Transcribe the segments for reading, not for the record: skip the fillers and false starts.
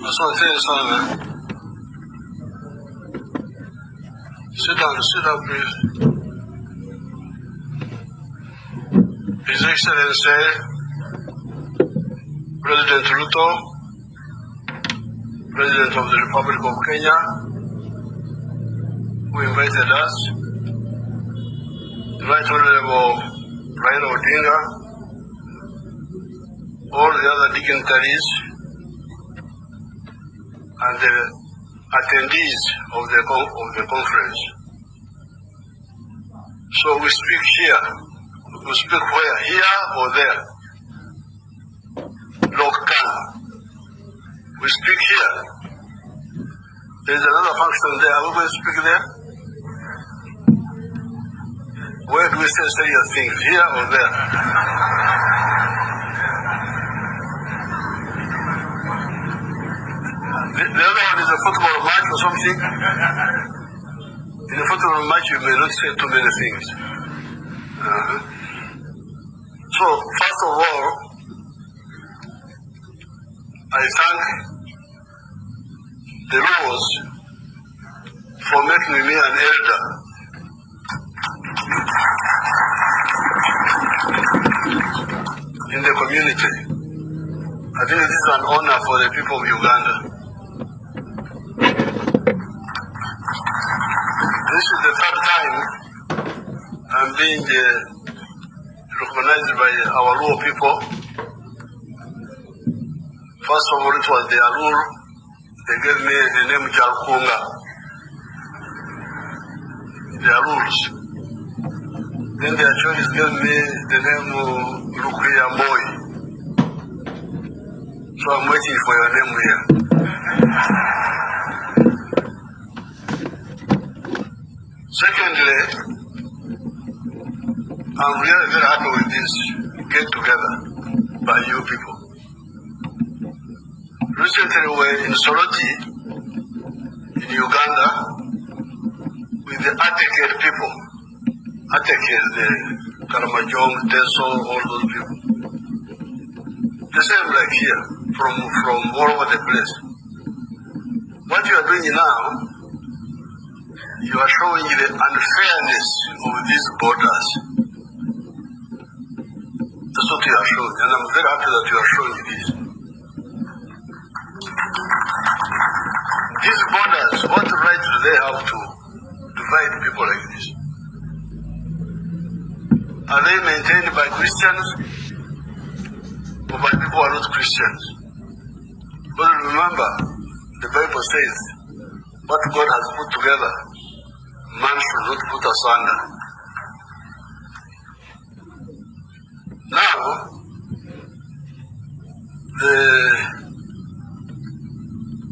Asante sana. Sit down, please. His Excellency, President Ruto, President of the Republic of Kenya, who invited us, the Right Honorable Raila Odinga, all the other dignitaries, and the attendees of the conference. So we speak here. We speak where? Here or there? Local. We speak here. There is another function there. Are we going to speak there? Where do we say serious things? Here or there? The other one is a football match or something. In a football match, you may not say too many things. So, first of all, I thank the laws for making me an elder. In the community. I think this is an honor for the people of Uganda. This is the third time I'm being recognized by our Luo people. First of all, it was the Alur. They gave me the name Jalkunga. The Alurs. Then the Achoris gave me the name Lukuya Moi. So I'm waiting for your name here. Secondly, I'm really very happy with this get together by you people. Recently we were in Soroti, in Uganda, with the Ateke people. Ateke, the Karamajong, Teso, all those people. The same like here, from all over the place. What you are doing now, you are showing the unfairness of these borders. That's what you are showing, and I'm very happy that you are showing this. These borders, what right do they have to divide people like this? Are they maintained by Christians or by people who are not Christians? But remember, the Bible says, what God has put together, man should not put asunder. Now,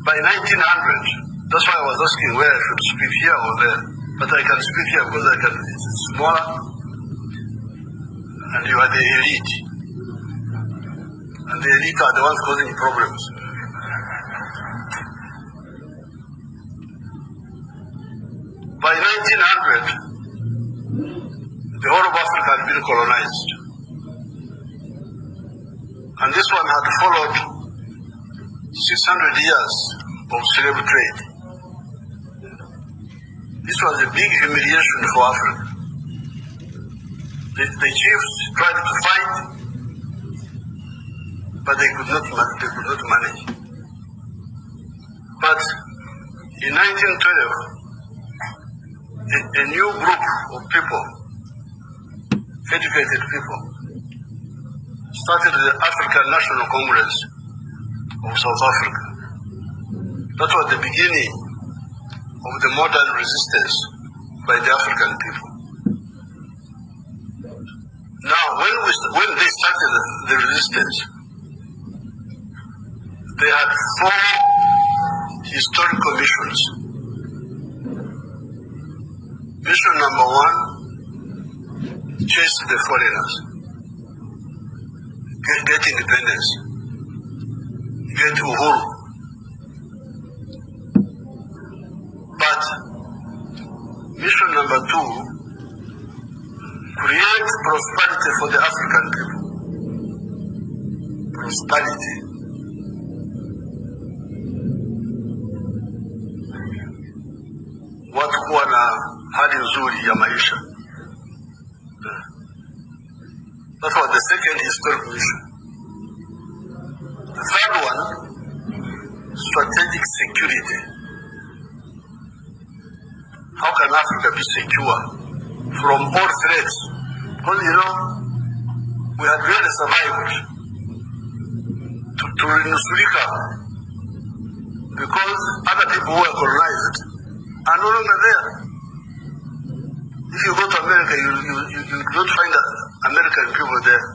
by 1900, that's why I was asking where I should speak here or there. But I can speak here because it's smaller, and you are the elite. And the elite are the ones causing problems. By 1900, the whole of Africa had been colonized. And this one had followed 600 years of slave trade. This was a big humiliation for Africa. The chiefs tried to fight, but they could not manage. But in 1912, a new group of people, educated people, started the African National Congress of South Africa. That was the beginning of the modern resistance by the African people. Now, when they started the resistance, they had 4 historical missions. Mission number 1, chase the foreigners, get independence, get Uhuru. But mission number 2, create prosperity for the African people. Prosperity. kuwa na hali nzuri ya maisha. That was the second historical issue. The third one, strategic security. How can Africa be secure from all threats? Because, you know, we had really survived to Nusurika because other people who were colonized are no longer there. If you go to America, you don't find American people there.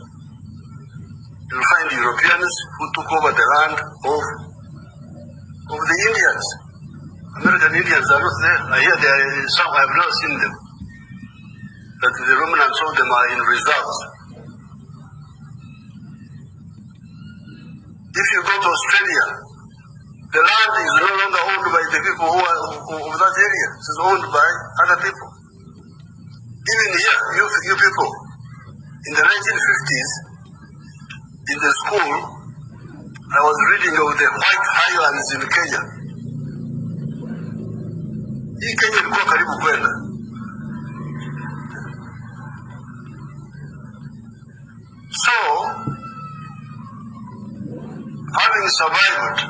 You'll find Europeans who took over the land of the Indians. American Indians are not there. I hear there are some, I have never seen them. That the remnants of them are in reserves. If you go to Australia, the land is no longer owned by the people who are of that area. It is owned by other people. Even here, you people, in the 1950s, in the school, I was reading of the White Highlands in Kenya. Hii Kenya ilikuwa karibu kwenda. So, having survived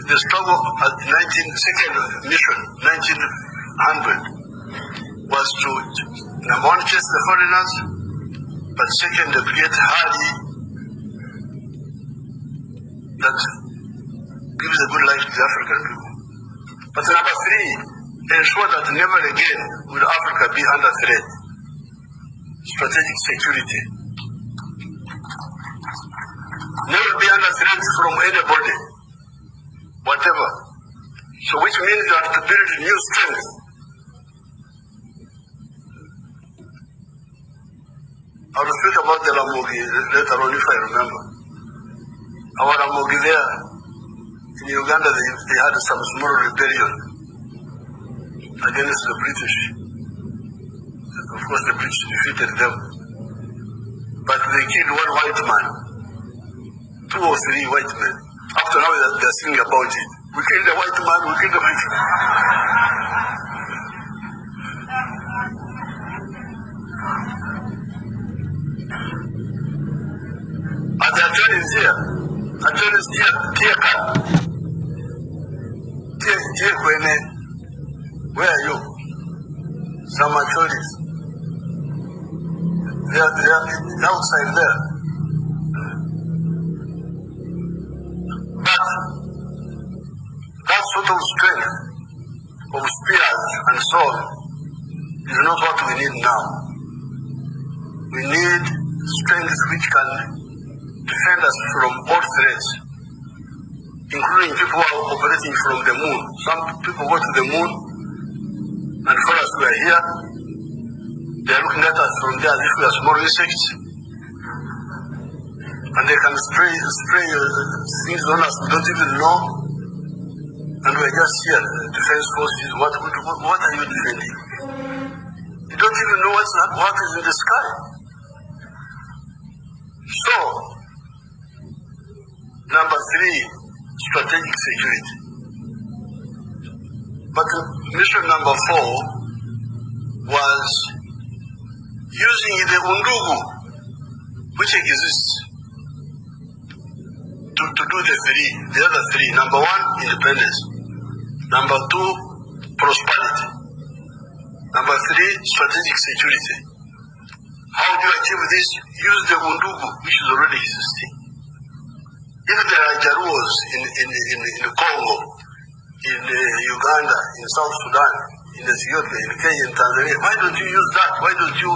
the struggle at second mission, 1900, was to, number one, chase the foreigners, but second, to create hardy that gives a good life to the African people. But number three, ensure that never again will Africa be under threat. Strategic security. Never be under threat from anybody, whatever. So which means you have to build new strength. I will speak about the Ramogi later on if I remember. Our Ramogi there, in Uganda, they had some small rebellion against the British. Of course, the British defeated them. But they killed one white man, 2 or 3 white men. After now, they're singing about it. We killed the white man, we killed the white man. And the attorneys here, attorneys where are you? Some attorneys. They are outside there. But that sort of strength of spears and sword is not what we need now. We need strength which can defend us from all threats, including people who are operating from the moon. Some people go to the moon, and for us we are here. They are looking at us from there as if we are small insects, and they can spray things on us we don't even know, and we are just here. Defense forces, what are you defending? You don't even know what is in the sky. So, number 3, strategic security. But mission number 4 was using the undugu which exists to do the other 3. Number 1, independence. Number 2, prosperity. Number 3, strategic security. How do you achieve this? Use the undugu which is already existing. If there are Jaruos in Congo, in Uganda, in South Sudan, in Ethiopia, in Kenya, in Tanzania, why don't you use that? Why don't you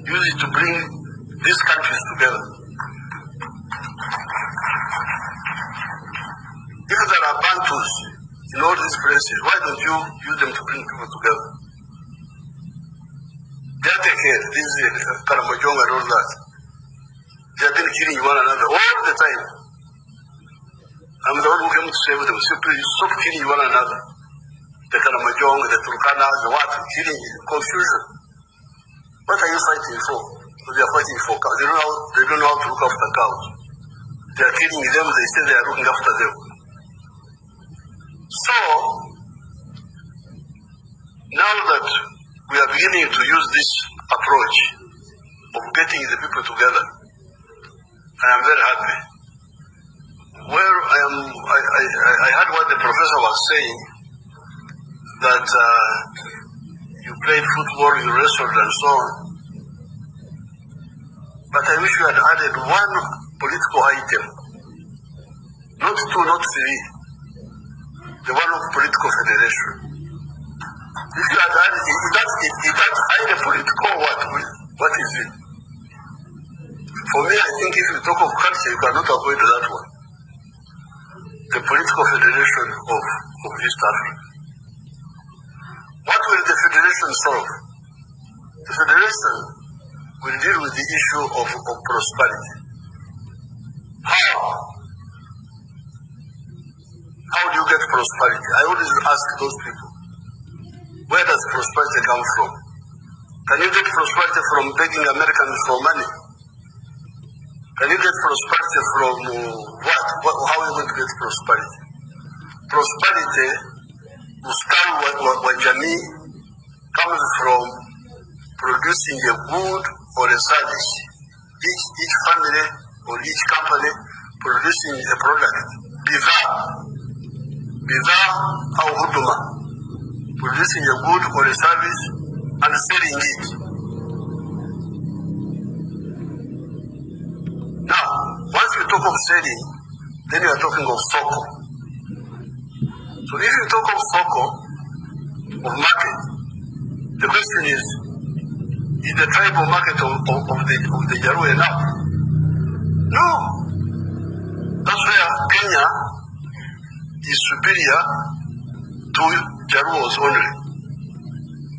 use it to bring these countries together? If there are Bantus in all these places, why don't you use them to bring people together? They take care. This is Karamojong and all that. They have been killing one another all the time. I'm the one who came to save them. Simply stop killing one another. The Karamojong, the Turkanas, the what? Killing, confusion. What are you fighting for? They are fighting for cows. They don't know how to look after cows. They are killing them. They say they are looking after them. So, beginning to use this approach of getting the people together. I am very happy. Where I heard what the professor was saying, that you played football, you wrestled and so on. But I wish you had added one political item. Not two, not three. The one of political federation. If you had added it does hide a political what is it? For me, I think if you talk of culture, you cannot avoid that one. The political federation of East Africa. What will the federation solve? The federation will deal with the issue of prosperity. How do you get prosperity? I always ask those people, where does prosperity come from? Can you get prosperity from begging Americans for money? Can you get prosperity from what? How are you going to get prosperity? Prosperity, ustawi wa jamii, comes from producing a good or a service. Each family or each company producing a product. Bidhaa au huduma. Producing a good or a service and selling it. Now, once you talk of selling, then you are talking of soko. So if you talk of soko, of market, the question is the tribal market of the Jaru enough? No. That's where Kenya is superior to Jaruos only.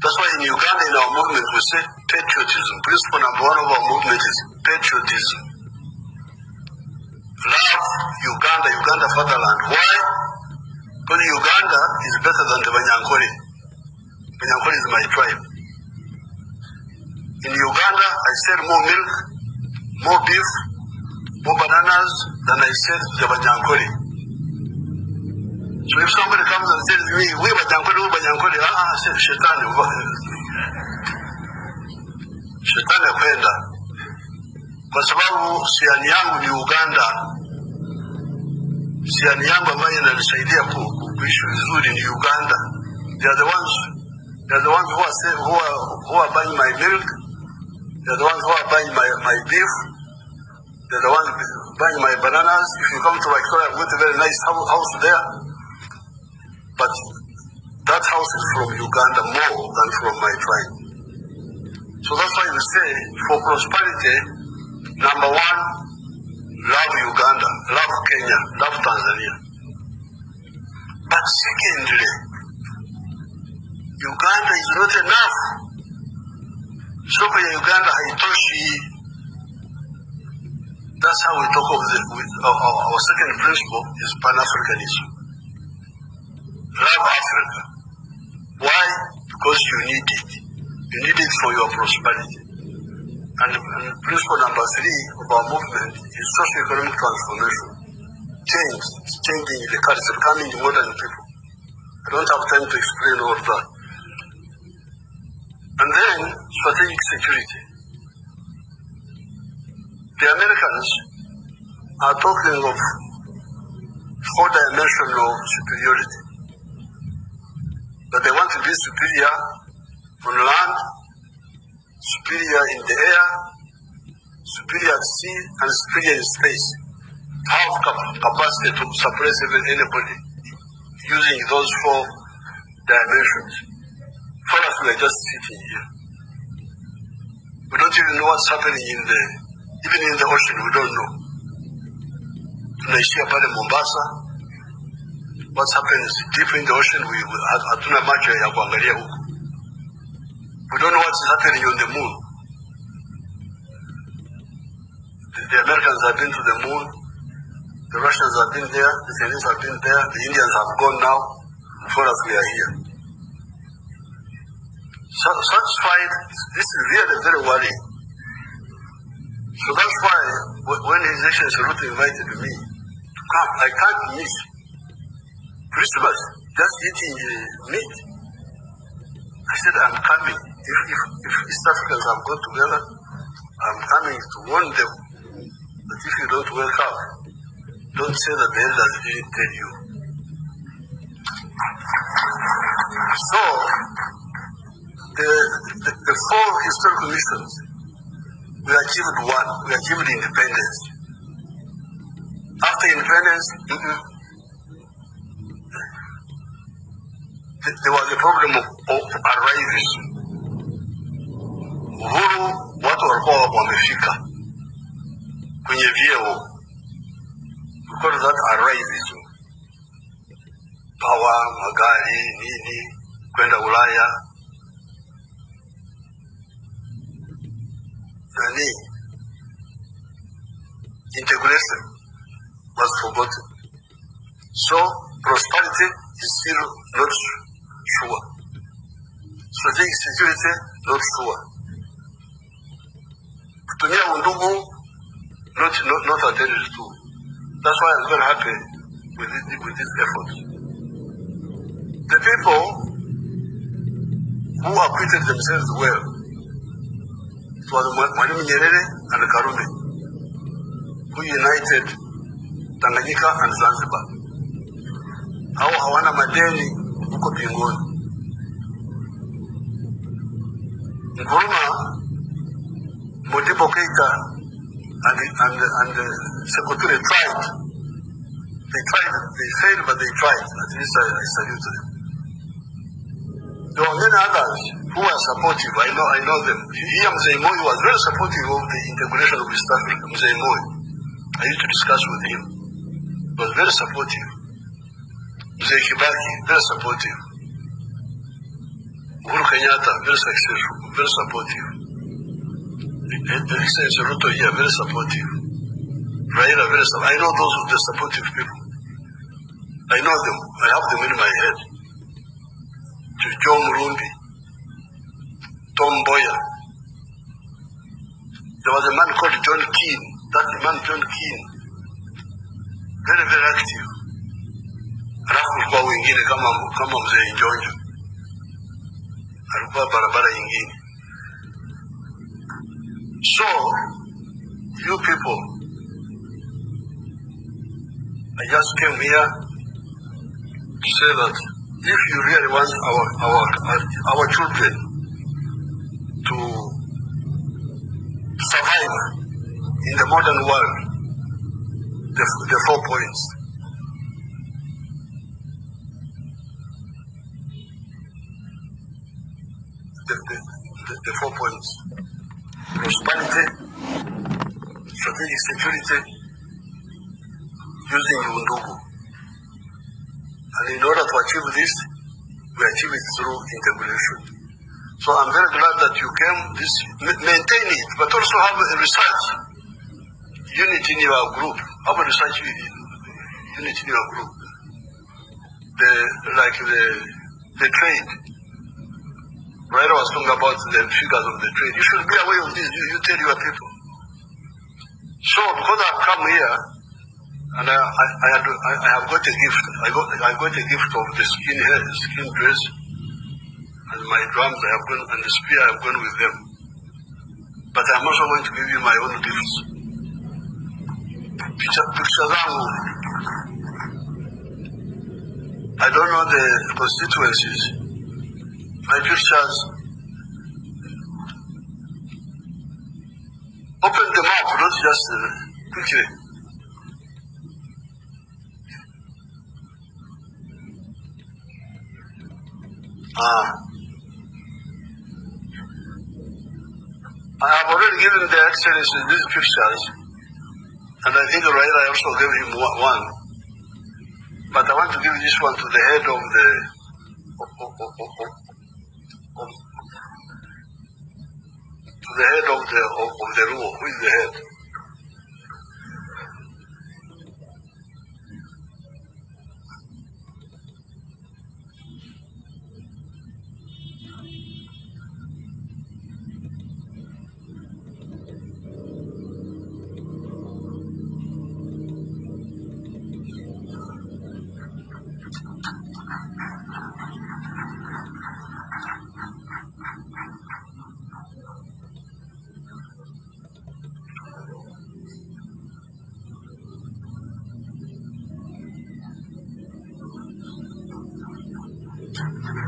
That's why in Uganda, in our movement, we say patriotism. Principle number one of our movement is patriotism. Love Uganda fatherland. Why? Because Uganda is better than the Banyankole. Banyankole is my tribe. In Uganda, I sell more milk, more beef, more bananas than I sell the Banyankole. So if somebody comes and tells me, we Banyankole, I say, Shetani kwenda. Kwa sababu siani yangu ni Uganda. Siani yangu ambayo inanisaidia kuishi vizuri ni Uganda. They are the ones who are buying my milk. They are the ones who are buying my beef. They are the ones buying my bananas. If you come to Victoria, I've got a very nice house there. But that house is from Uganda more than from my tribe. So that's why we say, for prosperity, number one, love Uganda, love Kenya, love Tanzania. But secondly, Uganda is not enough. Soko ya Uganda haitoshi. That's how we talk of our second principle is Pan-Africanism. Love Africa. Why? Because you need it. You need it for your prosperity. And principle number three of our movement is socio-economic transformation. Changing the culture, becoming the modern people. I don't have time to explain all that. And then, strategic security. The Americans are talking of four-dimensional superiority. That they want to be superior on land, superior in the air, superior at sea, and superior in space. Have capacity to suppress anybody using those four dimensions. For us, we are just sitting here. We don't even know what's happening even in the ocean, we don't know. Tunaishia pale Mombasa. What's happening deep in the ocean, hatuna macho ya kuangalia huko. We don't know what is happening on the moon. The Americans have been to the moon. The Russians have been there. The Chinese have been there. The Indians have gone now. For us, we are here. Such fight, this is really very worrying. So that's why when His Excellency Ruto invited me to come, I can't miss Christmas, just eating meat. I said, I'm coming. If East Africans have got together, I'm coming to warn them that if you don't wake up, don't say that the elders didn't tell you. So, the four historical missions, we achieved one. We achieved independence. After independence, there was a problem of arriving. Uhuru, watu walikuwa wamefika kwenye vyeo. We call that arrivism. Power, magari, nini, kwenda Ulaya. Nani? Integration was forgotten. So, prosperity is still not sure. Strategic security, not sure. Kutumia undugu, not attended to. That's why I'm very happy with this effort. The people who acquitted themselves well, it was Mwalimu Nyerere and Karume, who united Tanganyika and Zanzibar. Hao hawana madeni huko pingoni. Nkrumah, Modibo Keita and Secretary tried. They failed, but they tried. At least I salute them. There were many others who were supportive. I know them. Here, Mzee Moi was very supportive of the integration of East Africa. Mzee Moi. I used to discuss with him. He was very supportive. Mzee Kibaki, very supportive. Uhuru Kenyatta, very successful, very supportive. Excellency Ruto here, very supportive. Raila, very supportive. I know those of the supportive people. I know them. I have them in my head. John Murundi, Tom Boyer. There was a man called John Keane. That man, John Keane, very, very active. Alafu kwa wengine kama Mzee Njonjo. Alikuwa barabara nyingine. So, you people, I just came here to say that if you really want our children to survive in the modern world, the 4 points. The 4 points. Prosperity, strategic security, using Undugu. And in order to achieve this, we achieve it through integration. So I'm very glad that you came. Maintain it, but also have a research unit in your group. Have a research unit in your group. The trade. Raila was talking about the figures of the trade. You should be aware of this. You tell your people. So because I've come here, and I have got a gift. I got a gift of the skin dress, and my drums I have gone, and the spear I have gone with them. But I'm also going to give you my own gifts. Picture zangu. I don't know the constituencies. My pictures. Open them up, not just quickly. I have already given the Excellency these pictures, and I think Raila also gave him one. But I want to give this one to the head of the Luo. Who is the head? Now,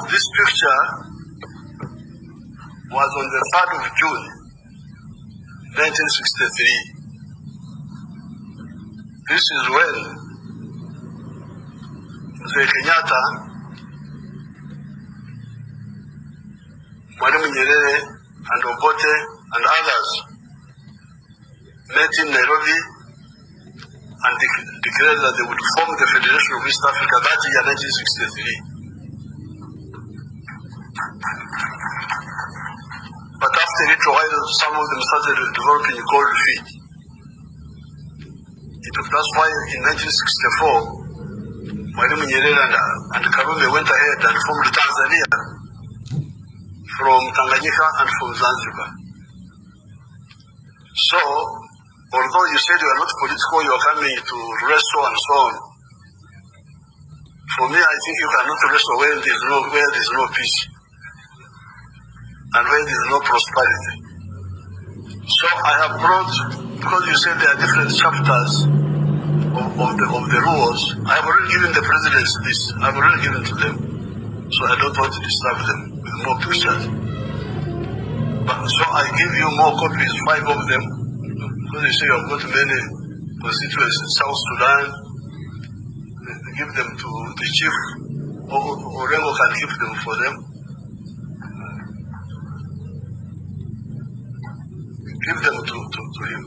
this picture was on the 3rd of June, 1963. This is when Mzee Kenyatta, Mwalimu Nyerere, and Obote, and others met in Nairobi and declared that they would form the Federation of East Africa that year, 1963. But after a little while, some of them started developing cold feet. That's why in 1964, Mwalimu Nyerere and Karume went ahead and formed Tanzania from Tanganyika and from Zanzibar. So, although you said you are not political, you are coming to wrestle and so on. For me, I think you cannot wrestle where there is no peace and where there is no prosperity. So I have brought, because you said there are different chapters of the rules, I have already given the presidents this. I have already given to them. So I don't want to disturb them with more pictures. But so I give you more copies, 5 of them, because you say you have got many constituents in South Sudan. Give them to the chief, or Rengo can keep them for them. Give them to him.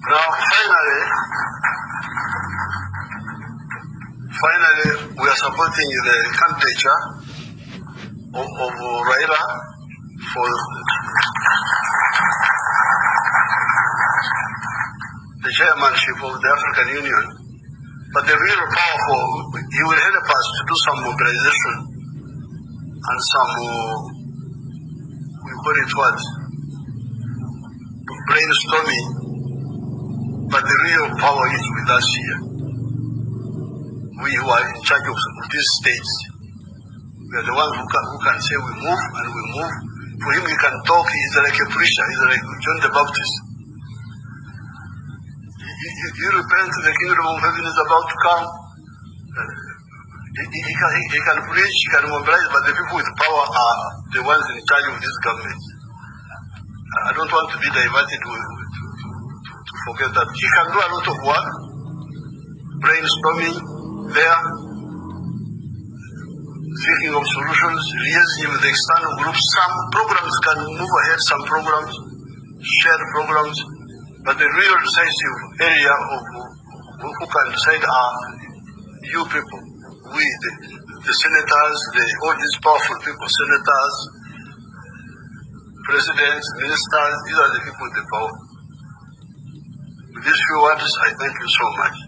Now, finally, we are supporting the candidature of Raila for the chairmanship of the African Union. But the real powerful, he will help us to do some mobilization and some, we call it what? Brainstorming. But the real power is with us here. We who are in charge of these states. We are the ones who can say we move and we move. For him, he can talk. He's like a preacher. He's like John the Baptist. You repent, the kingdom of heaven is about to come. He can preach, he can mobilize, but the people with power are the ones in charge of this government. I don't want to be diverted to forget that. He can do a lot of work, brainstorming there, thinking of solutions, liaising with the external groups. Some programs can move ahead, some programs, shared programs. But the real decisive area of who can decide are you people, we, the senators, all these powerful people, senators, presidents, ministers, these are the people with the power. With these few words, I thank you so much.